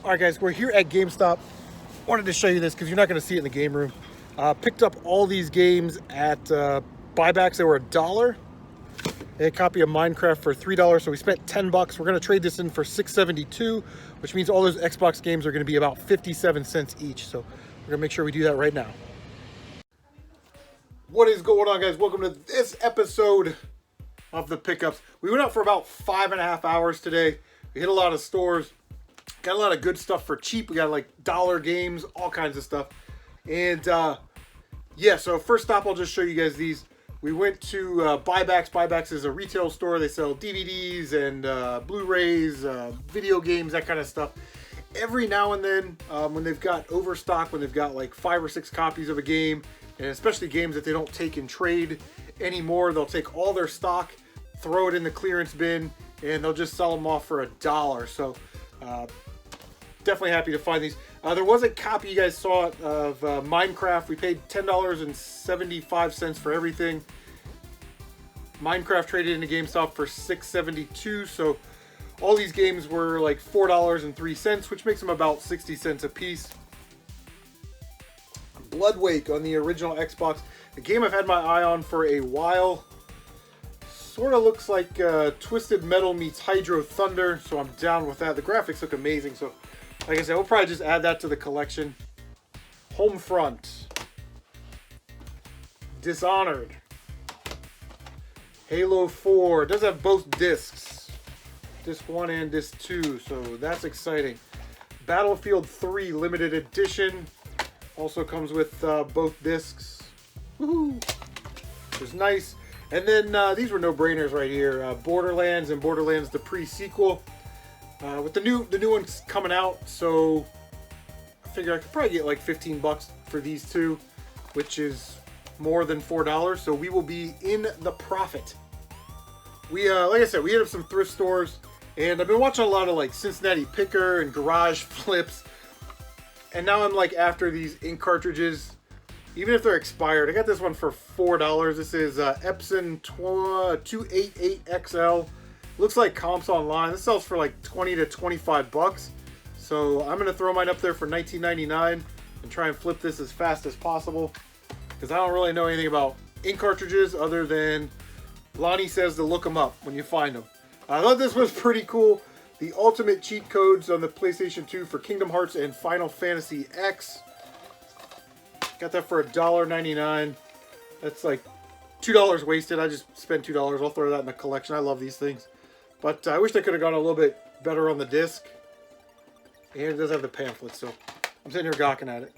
All right, guys, we're here at GameStop. Wanted to show you this because you're not going to see it in the game room. Picked up all these games at Buybacks. They were $1. A copy of Minecraft for $3, so we spent $10. We're going to trade this in for $6.72, which means all those Xbox games are going to be about 57 cents each. So we're going to make sure we do that right now. What is going on, guys? Welcome to this episode of the pickups. We went out for about 5.5 hours today. We hit a lot of stores. Got a lot of good stuff for cheap. We got like dollar games, all kinds of stuff. And yeah, so first stop, I'll just show you guys these. We went to Buybacks. Buybacks is a retail store. They sell DVDs and Blu-rays, video games, that kind of stuff. Every now and then, when they've got overstock, when they've got like 5 or 6 copies of a game, and especially games that they don't take in trade anymore, they'll take all their stock, throw it in the clearance bin, and they'll just sell them off for $1. So definitely happy to find these. There was a copy you guys saw of Minecraft. We paid $10.75 for everything. Minecraft traded into GameStop for $6.72. So all these games were like $4.03, which makes them about 60 cents a piece. Bloodwake on the original Xbox. A game I've had my eye on for a while. Sort of looks like Twisted Metal meets Hydro Thunder, so I'm down with that. The graphics look amazing, so like I said, we'll probably just add that to the collection. Homefront. Dishonored. Halo 4. It does have both discs. Disc 1 and Disc 2, so that's exciting. Battlefield 3 Limited Edition. Also comes with both discs. Woohoo! Which is nice. And then these were no-brainers right here. Borderlands and Borderlands the pre-sequel. With the new ones coming out, so I figure I could probably get like 15 bucks for these two, which is more than $4. So we will be in the profit. We like I said, we hit up some thrift stores, and I've been watching a lot of like Cincinnati Picker and Garage Flips, and now I'm like after these ink cartridges, even if they're expired. I got this one for $4. This is Epson 288XL. Looks like comps online. This sells for like 20 to 25 bucks. So I'm going to throw mine up there for $19.99 and try and flip this as fast as possible, because I don't really know anything about ink cartridges other than Lonnie says to look them up when you find them. I thought this was pretty cool. The ultimate cheat codes on the PlayStation 2 for Kingdom Hearts and Final Fantasy X. Got that for $1.99. That's like $2 wasted. I just spent $2. I'll throw that in the collection. I love these things. But I wish I could have gone a little bit better on the disc. And it does have the pamphlet, so I'm sitting here gawking at it.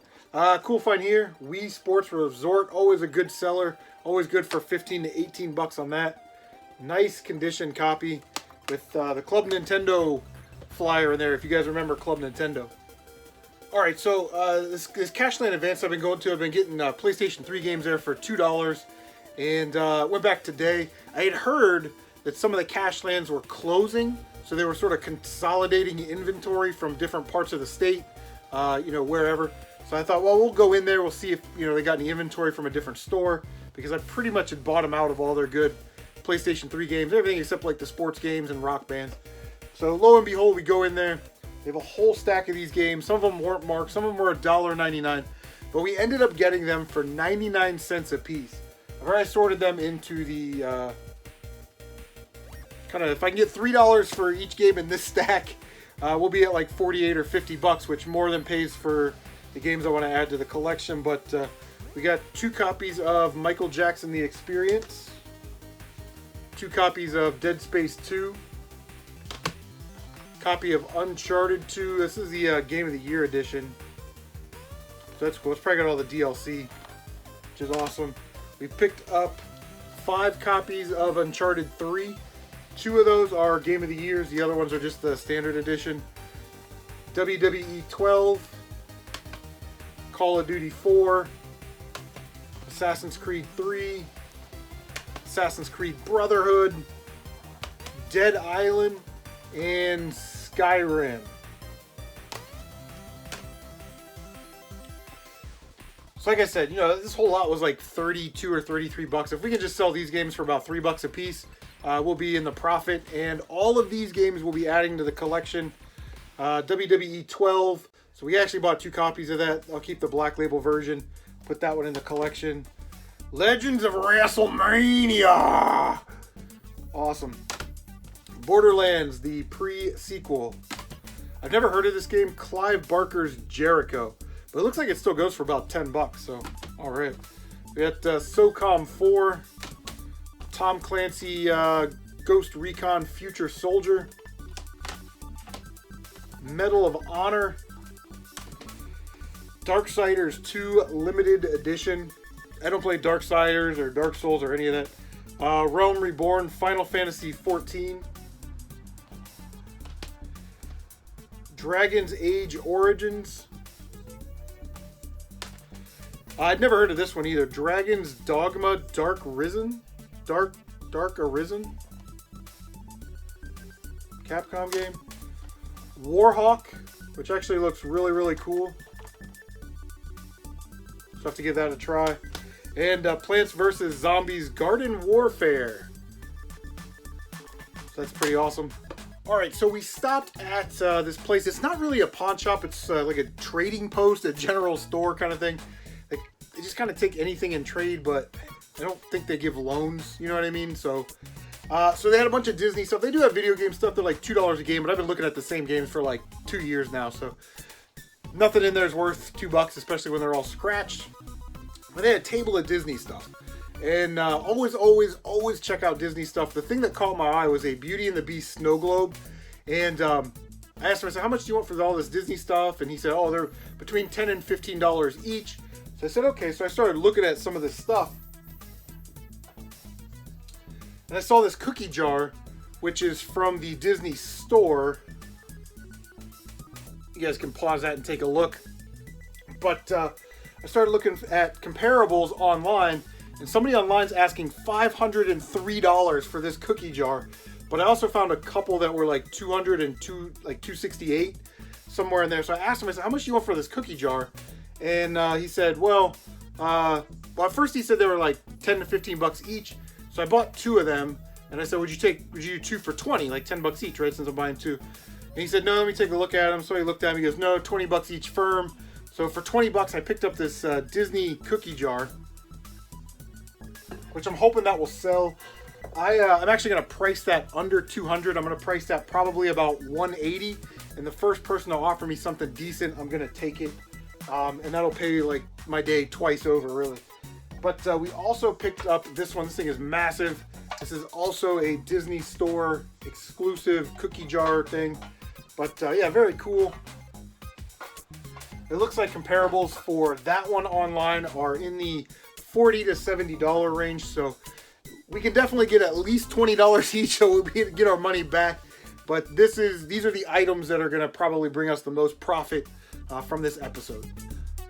Cool find here. Wii Sports Resort. Always a good seller. Always good for 15 to 18 bucks on that. Nice condition copy with the Club Nintendo flyer in there, if you guys remember Club Nintendo. Alright, so this Cashland Advance I've been going to, I've been getting PlayStation 3 games there for $2. And went back today. I had heard that some of the Cashlands were closing, so they were sort of consolidating inventory from different parts of the state, you know, wherever. So I thought, well, we'll go in there, we'll see if, you know, they got any inventory from a different store, because I pretty much had bought them out of all their good PlayStation 3 games, everything except like the sports games and rock bands. So lo and behold, we go in there. They have a whole stack of these games. Some of them weren't marked, some of them were $1.99, but we ended up getting them for 99 cents a piece. I've already sorted them into the kind of, if I can get $3 for each game in this stack, we'll be at like 48 or 50 bucks, which more than pays for the games I want to add to the collection. But we got 2 copies of Michael Jackson The Experience, 2 copies of Dead Space 2, copy of Uncharted 2. This is the Game of the Year edition. So that's cool. It's probably got all the DLC, which is awesome. We picked up 5 copies of Uncharted 3. 2 of those are Game of the Years. The other ones are just the standard edition. WWE 12. Call of Duty 4. Assassin's Creed 3. Assassin's Creed Brotherhood. Dead Island. And Skyrim. So like I said, you know, this whole lot was like 32 or 33 bucks. If we can just sell these games for about 3 bucks a piece, we'll be in the profit. And all of these games will be adding to the collection. WWE 12. So we actually bought 2 copies of that. I'll keep the Black Label version. Put that one in the collection. Legends of WrestleMania. Awesome. Borderlands, the pre-sequel. I've never heard of this game. Clive Barker's Jericho. But it looks like it still goes for about $10. So, alright. We got SOCOM 4. Tom Clancy Ghost Recon Future Soldier. Medal of Honor. Darksiders 2 Limited Edition. I don't play Darksiders or Dark Souls or any of that. Realm Reborn, Final Fantasy 14. Dragon's Age Origins. I'd never heard of this one either. Dragon's Dogma Dark Arisen. Dark Arisen. Capcom game. Warhawk, which actually looks really, really cool. So I have to give that a try. And Plants vs. Zombies Garden Warfare. So that's pretty awesome. Alright, so we stopped at this place. It's not really a pawn shop. It's like a trading post, a general store kind of thing. They just kind of take anything and trade, but I don't think they give loans. You know what I mean? So they had a bunch of Disney stuff. They do have video game stuff. They're like $2 a game, but I've been looking at the same games for like 2 years now. So nothing in there is worth $2, especially when they're all scratched. But they had a table of Disney stuff. And always check out Disney stuff. The thing that caught my eye was a Beauty and the Beast snow globe. And I asked him, I said, how much do you want for all this Disney stuff? And he said, oh, they're between $10 and $15 each. So I said, okay. So I started looking at some of this stuff. And I saw this cookie jar, which is from the Disney store. You guys can pause that and take a look. But I started looking at comparables online, and somebody online's asking $503 for this cookie jar. But I also found a couple that were like $202, like $268, somewhere in there. So I asked him, I said, how much do you want for this cookie jar? And he said, well, at first he said they were like 10 to 15 bucks each. So I bought 2 of them, and I said, would you do 2 for 20, like 10 bucks each, right? Since I'm buying 2. And he said, no, let me take a look at them. So he looked at them, he goes, no, 20 bucks each firm. So for 20 bucks, I picked up this Disney cookie jar, which I'm hoping that will sell. I'm actually going to price that under 200. I'm going to price that probably about 180. And the first person to offer me something decent, I'm going to take it. And that'll pay like my day twice over, really. But we also picked up this one. This thing is massive. This is also a Disney store exclusive cookie jar thing. But yeah, very cool. It looks like comparables for that one online are in the $40 to $70 range. So we can definitely get at least $20 each, so we'll get our money back. But these are the items that are going to probably bring us the most profit from this episode.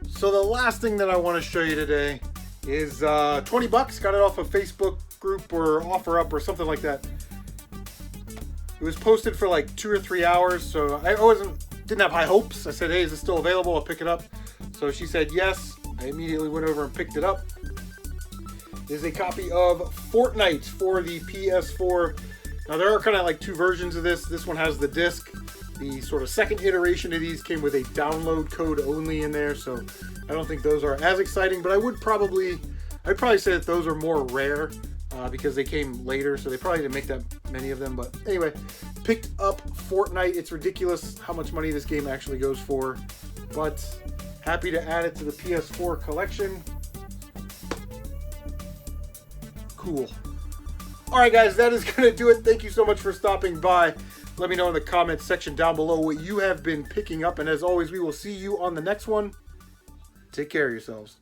So the last thing that I want to show you today is 20 bucks. Got it off a Facebook group or OfferUp or something like that. It was posted for like 2 or 3 hours, so I didn't have high hopes. I said, hey, is it still available? I'll pick it up. So she said yes. I immediately went over and picked it up. There's a copy of Fortnite for the PS4. Now there are kind of like 2 versions of this. This one has the disc. The sort of second iteration of these came with a download code only in there, so I don't think those are as exciting, but I'd probably say that those are more rare because they came later, so they probably didn't make that many of them. But anyway, picked up Fortnite. It's ridiculous how much money this game actually goes for, but happy to add it to the PS4 collection. Cool. Alright guys, that is going to do it. Thank you so much for stopping by. Let me know in the comments section down below what you have been picking up. And as always, we will see you on the next one. Take care of yourselves.